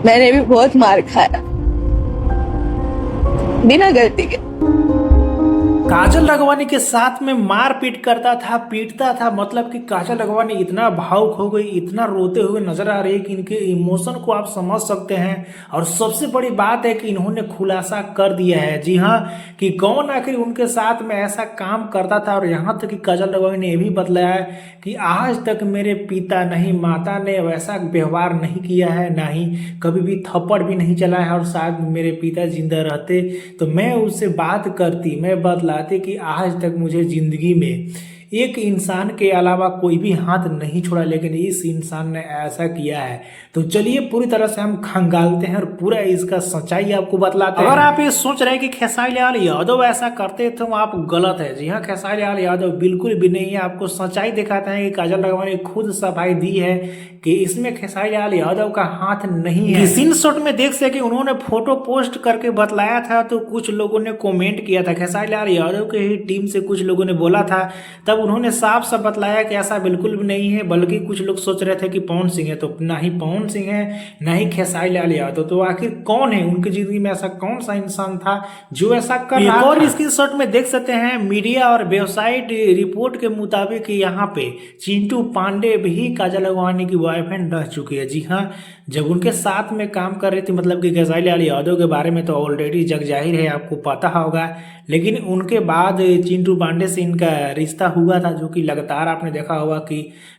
मैंने भी बहुत मार खाया बिना गलती के। काजल लखवानी के साथ में मारपीट करता था, पीटता था। मतलब कि काजल लखवानी इतना भावुक हो गई, इतना रोते हुए नजर आ रही है कि इनके इमोशन को आप समझ सकते हैं। और सबसे बड़ी बात है कि इन्होंने खुलासा कर दिया है, जी हाँ, कि कौन आखिर उनके साथ में ऐसा काम करता था। और यहाँ तक कि काजल लखवानी ने यह भी बतलाया है कि आज तक मेरे पिता नहीं माता ने वैसा व्यवहार नहीं किया है, ना ही कभी भी थप्पड़ भी नहीं चला है। और शायद मेरे पिता जिंदा रहते तो मैं उससे बात करती, मैं बतलाती कि आज तक मुझे जिंदगी में एक इंसान के अलावा कोई भी हाथ नहीं छोड़ा, लेकिन इस इंसान ने ऐसा किया है। तो चलिए पूरी तरह से हम खंगालते हैं और पूरा इसका सच्चाई आपको बतलाते हैं। अगर आप ये सोच रहे हैं कि खेसारी लाल यादव ऐसा करते तो आप गलत है। जी हाँ, खेसारी लाल यादव बिल्कुल भी नहीं है। आपको सच्चाई दिखाते हैं कि काजल राघवानी ने खुद सफाई दी है कि इसमें खेसारी लाल यादव का हाथ नहीं है। सीन शॉट में देख सके उन्होंने फोटो पोस्ट करके बतलाया था, तो कुछ लोगों ने कमेंट किया था। खेसारी लाल यादव के ही टीम से कुछ लोगों ने बोला था, तब उन्होंने साफ साफ बतलाया कि ऐसा बिल्कुल भी नहीं है। बल्कि कुछ लोग सोच रहे थे कि पवन सिंह है, तो ना ही पवन सिंह है ना ही खेसारी लाल यादव। तो आखिर कौन है उनकी जिंदगी में? ऐसा कौन सा इंसान था जो ऐसा कर रहा था? और स्क्रीनशॉट में देख सकते हैं मीडिया और वेबसाइट रिपोर्ट के मुताबिक यहाँ पे चिंटू पांडे भी काजल लखवानी की बॉयफ्रेंड रह चुकी है। जी हाँ, जब उनके साथ में काम कर रही थी, मतलब कि खेसारी लाल यादव के बारे में तो ऑलरेडी जग जाहिर है, आपको पता होगा। लेकिन उनके बाद चिंटू पांडे से इनका रिश्ता हुआ था, जो कि लगातार आपने देखा होगा कि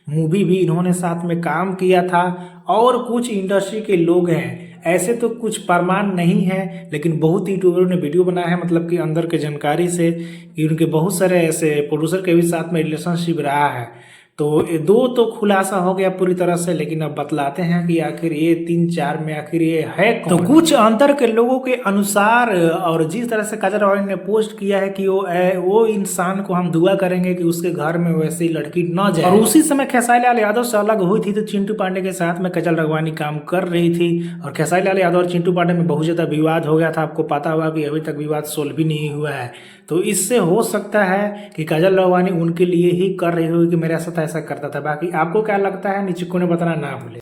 मूवी भी इन्होंने साथ में काम किया था। और कुछ इंडस्ट्री के लोग हैं, ऐसे तो कुछ प्रमाण नहीं है, लेकिन बहुत यूट्यूबरों ने वीडियो बनाया है, मतलब कि अंदर के जानकारी से, कि उनके बहुत सारे ऐसे प्रोड्यूसर के भी साथ में रिलेशनशिप रहा है। तो ये दो तो खुलासा हो गया पूरी तरह से, लेकिन अब बतलाते हैं कि आखिर ये 3-4 में आखिर ये है कौन। तो कुछ अंतर के लोगों के अनुसार, और जिस तरह से काजल राघवानी ने पोस्ट किया है कि वो इंसान को हम दुआ करेंगे कि उसके घर में वैसी लड़की न जाए। और उसी समय खेसारी लाल यादव से अलग हुई थी, तो चिंटू पांडे के साथ में काजल राघवानी काम कर रही थी। और खेसारी लाल यादव और चिंटू पांडे में बहुत ज्यादा विवाद हो गया था। आपको पता होगा कि अभी तक विवाद सोल्व भी नहीं हुआ है। तो इससे हो सकता है कि काजल राघवानी उनके लिए ही कर रही होगी कि मेरे साथ ऐसा करता था। बाकी आपको क्या लगता है नीचे कोने बताना ना भूले।